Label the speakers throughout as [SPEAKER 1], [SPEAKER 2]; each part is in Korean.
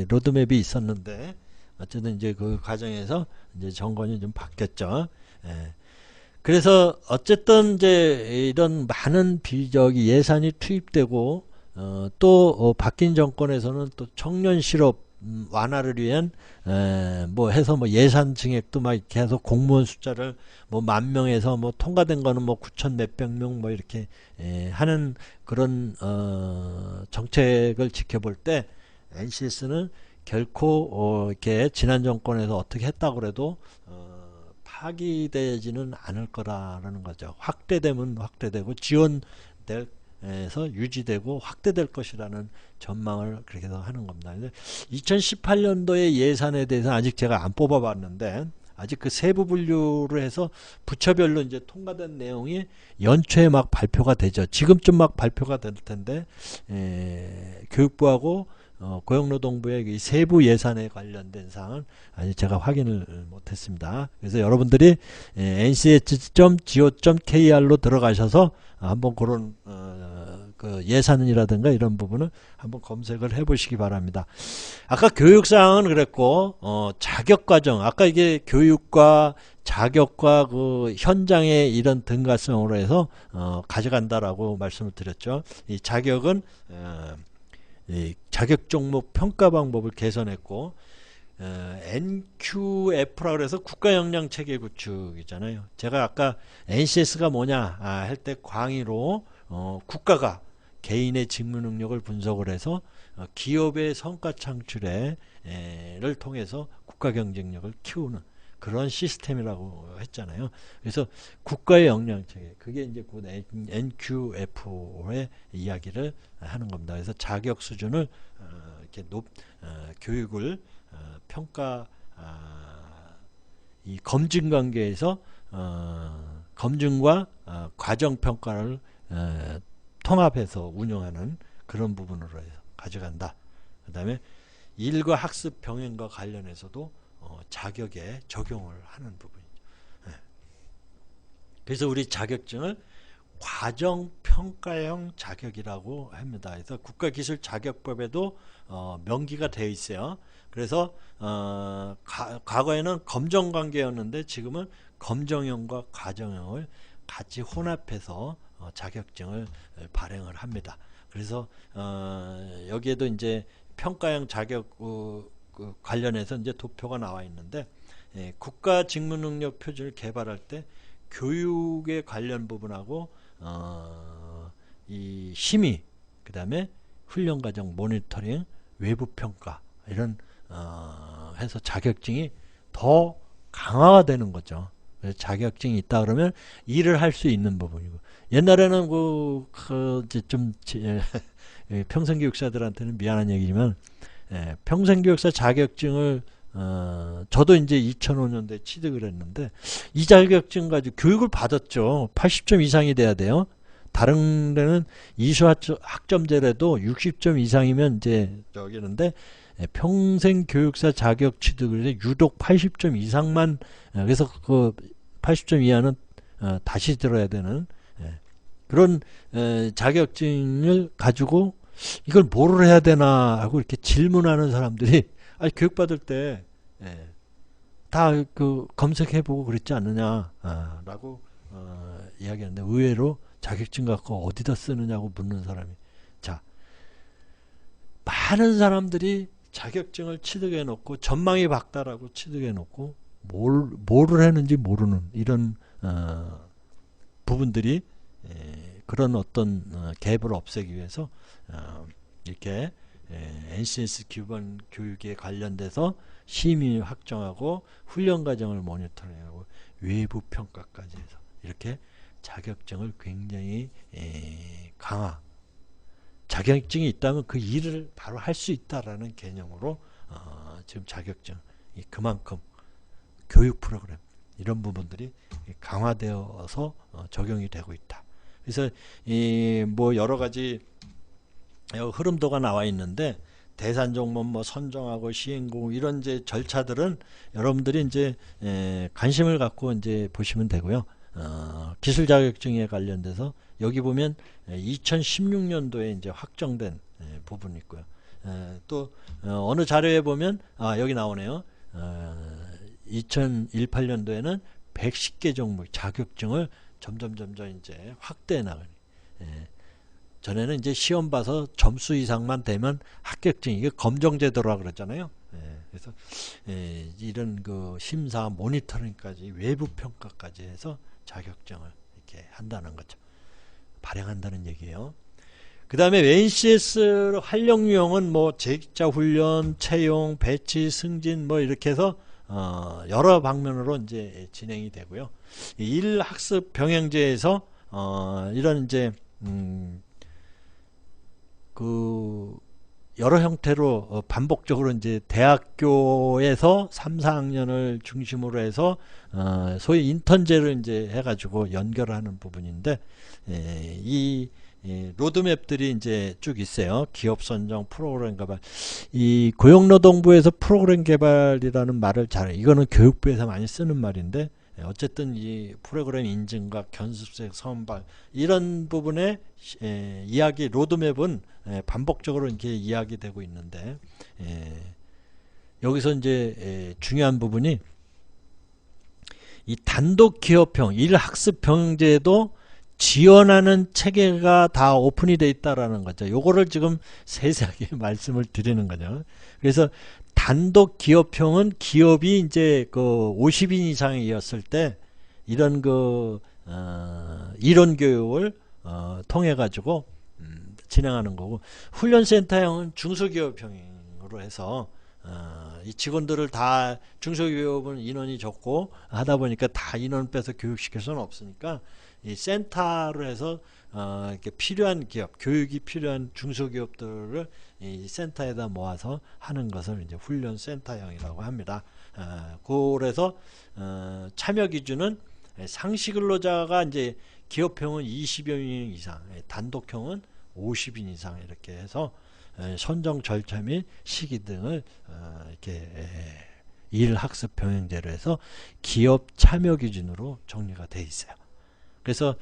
[SPEAKER 1] 로드맵이 있었는데 어쨌든 이제 그 과정에서 이제 정권이 좀 바뀌었죠. 예. 그래서 어쨌든 이제 이런 많은 비저기 예산이 투입되고 또 바뀐 정권에서는 또 청년 실업 완화를 위한 뭐 해서 뭐 예산 증액도 막 이렇게 해서 공무원 숫자를 뭐 10,000명에서 뭐 통과된 거는 뭐 9천 몇백 명 뭐 이렇게 하는 그런 정책을 지켜볼 때 NCS는 결코 이렇게 지난 정권에서 어떻게 했다고 그래도 파기되지는 않을 거라는 거죠. 확대되면 확대되고 지원될 에서 유지되고 확대될 것이라는 전망을 그렇게 해서 하는 겁니다. 2018년도의 예산에 대해서 아직 제가 안 뽑아봤는데 아직 그 세부 분류를 해서 부처별로 이제 통과된 내용이 연초에 막 발표가 되죠. 지금쯤 막 발표가 될 텐데 교육부하고 고용노동부의 이 세부 예산에 관련된 사항은 아직 제가 확인을 못했습니다. 그래서 여러분들이 nch.go.kr로 들어가셔서 한번 그런 그 예산이라든가 이런 부분을 한번 검색을 해보시기 바랍니다. 아까 교육사항은 그랬고 자격과정 아까 이게 교육과 자격과 그 현장의 이런 등가성으로 해서 가져간다라고 말씀을 드렸죠. 이 자격은 이 자격 종목 평가 방법을 개선했고 NQF라고 해서 국가 역량 체계 구축이잖아요. 제가 아까 NCS가 뭐냐 할 때 광의로 국가가 개인의 직무 능력을 분석을 해서 기업의 성과 창출을 통해서 국가 경쟁력을 키우는 그런 시스템이라고 했잖아요. 그래서 국가의 역량 체계 그게 이제 곧 NQF의 이야기를 하는 겁니다. 그래서 자격 수준을 이렇게 교육을 평가 이 검증 관계에서 검증과 과정 평가를 통합해서 운영하는 그런 부분으로 해서 가져간다. 그 다음에 일과 학습 병행과 관련해서도 자격에 적용을 하는 부분이죠. 그래서 우리 자격증을 과정평가형 자격이라고 합니다. 그래서 국가기술자격법에도 명기가 되어 있어요. 그래서 과거에는 검정관계였는데 지금은 검정형과 과정형을 같이 혼합해서 자격증을 발행을 합니다. 그래서 여기에도 이제 평가형 자격 관련해서 이제 도표가 나와 있는데 국가 직무능력 표준을 개발할 때 교육에 관련 부분하고 이 심의 그 다음에 훈련과정 모니터링 외부 평가 이런 해서 자격증이 더 강화가 되는 거죠. 그래서 자격증이 있다 그러면 일을 할 수 있는 부분이고 옛날에는 좀 평생교육사들한테는 미안한 얘기지만 평생교육사 자격증을 저도 이제 2005년도에 취득을 했는데 이 자격증 가지고 교육을 받았죠. 80점 이상이 돼야 돼요. 다른 데는 이수 학점제라도 60점 이상이면 이제 저기는데 평생교육사 자격 취득을 해 유독 80점 이상만 그래서 그 80점 이하는 다시 들어야 되는 그런 자격증을 가지고 이걸 뭐를 해야 되나 하고 이렇게 질문하는 사람들이 아니 교육받을 때 다 그 검색해보고 그랬지 않느냐라고 이야기하는데 의외로 자격증 갖고 어디다 쓰느냐고 묻는 사람이 자 많은 사람들이 자격증을 취득해 놓고 전망이 밝다라고 취득해 놓고 뭐를 했는지 모르는 이런 부분들이 그런 어떤 갭을 없애기 위해서 이렇게 NCS 기본 교육에 관련돼서 심의 확정하고 훈련 과정을 모니터링하고 외부 평가까지 해서 이렇게 자격증을 굉장히 강화 자격증이 있다면 그 일을 바로 할 수 있다라는 개념으로 지금 자격증 그만큼 교육 프로그램 이런 부분들이 강화되어서 적용이 되고 있다. 그래서 뭐 여러 가지 흐름도가 나와 있는데 대산종목 뭐 선정하고 시행공 이런 이제 절차들은 여러분들이 이제 관심을 갖고 이제 보시면 되고요. 기술 자격증에 관련돼서 여기 보면 2016년도에 이제 확정된 부분이 있고요. 또 어느 자료에 보면 여기 나오네요. 2018년도에는 110개 종목 자격증을 점점 이제 확대해 나가니. 전에는 이제 시험 봐서 점수 이상만 되면 합격증, 이게 검정제도라 그러잖아요. 그래서 이런 그 심사 모니터링까지 외부 평가까지 해서 자격증을 이렇게 한다는 거죠. 발행한다는 얘기예요. 그 다음에 NCS 활용 유형은 뭐 재직자 훈련, 채용, 배치, 승진 뭐 이렇게 해서 여러 방면으로 이제 진행이 되고요. 일 학습 병행제에서 이런 이제 그 여러 형태로 반복적으로 이제 대학교에서 3, 4학년을 중심으로 해서 소위 인턴제를 이제 해가지고 연결하는 부분인데, 이 로드맵들이 이제 쭉 있어요. 기업 선정, 프로그램 개발. 이 고용노동부에서 프로그램 개발이라는 말을 이거는 교육부에서 많이 쓰는 말인데, 어쨌든 이 프로그램 인증과 견습생 선발 이런 부분의 이야기 로드맵은 반복적으로 이렇게 이야기되고 있는데, 여기서 이제 중요한 부분이 이 단독 기업형 일학습 병행제도 지원하는 체계가 다 오픈이 돼 있다라는 거죠. 요거를 지금 세세하게 말씀을 드리는 거죠. 그래서 단독 기업형은 기업이 이제 그 50인 이상이었을 때 이런 그 이론 교육을 통해 가지고 진행하는 거고, 훈련센터형은 중소기업형으로 해서 이 직원들을 다, 중소기업은 인원이 적고 하다 보니까 다 인원 빼서 교육시킬 수는 없으니까 이 센터로 해서 이렇게 필요한 기업, 교육이 필요한 중소기업들을 이 센터에다 모아서 하는 것을 이제 훈련센터형이라고 합니다. 그래서 참여 기준은 상시 근로자가 이제 기업형은 20여 명 이상, 단독형은 50인 이상 이렇게 해서 선정 절차 및 시기 등을 이렇게 일학습 병행제로 해서 기업 참여 기준으로 정리가 돼 있어요. 그래서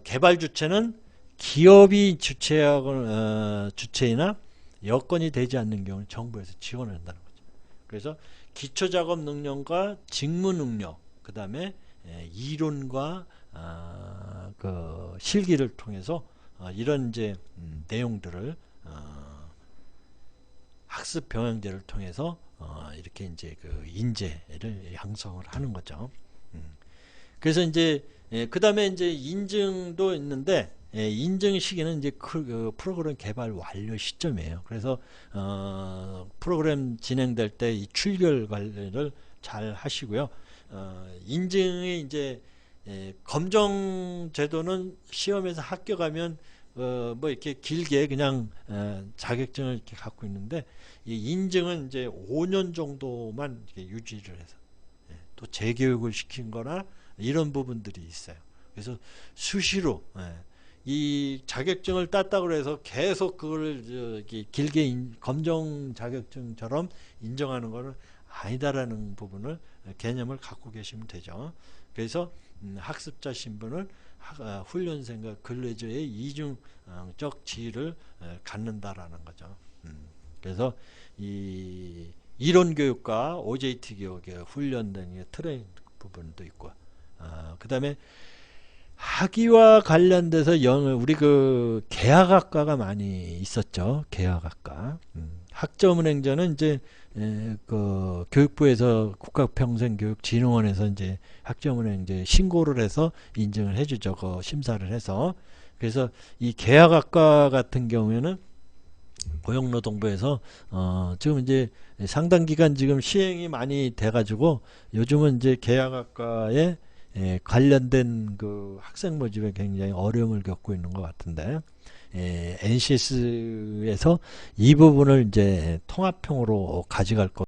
[SPEAKER 1] 개발 주체는 기업이 주체이나 여건이 되지 않는 경우는 정부에서 지원을 한다는 거죠. 그래서 기초작업 능력과 직무 능력, 그 다음에 이론과 그 실기를 통해서 이런 이제 내용들을 학습 병행제를 통해서 이렇게 이제 그 인재를 양성을 하는 거죠. 그래서 이제 그 다음에 이제 인증도 있는데, 인증 시기는 이제 그 프로그램 개발 완료 시점이에요. 그래서 프로그램 진행될 때 이 출결 관리를 잘 하시고요. 인증이 이제 검정 제도는 시험에서 합격하면 뭐 이렇게 길게 그냥 자격증을 이렇게 갖고 있는데, 이 인증은 이제 5년 정도만 이렇게 유지를 해서 또 재교육을 시킨 거나 이런 부분들이 있어요. 그래서 수시로 이 자격증을 땄다고 해서 계속 그걸 길게 검정 자격증처럼 인정하는 것은 아니다라는 부분을 개념을 갖고 계시면 되죠. 그래서 학습자 신분을 훈련생과 근로자의 이중적 지위를 갖는다라는 거죠. 그래서 이 이론 교육과 OJT 교육의 훈련 등의 트레이닝 부분도 있고, 그 다음에 학위와 관련돼서 우리 그 계약학과가 많이 있었죠. 계약학과. 학점은행제는 이제 그 교육부에서 국가평생교육진흥원에서 이제 학점은행제 신고를 해서 인증을 해주죠. 그 심사를 해서. 그래서 이 계약학과 같은 경우에는 고용노동부에서 지금 이제 상당 기간 지금 시행이 많이 돼가지고 요즘은 이제 계약학과에 관련된 그 학생 모집에 굉장히 어려움을 겪고 있는 것 같은데, NCS에서 이 부분을 이제 통합형으로 가져갈 것.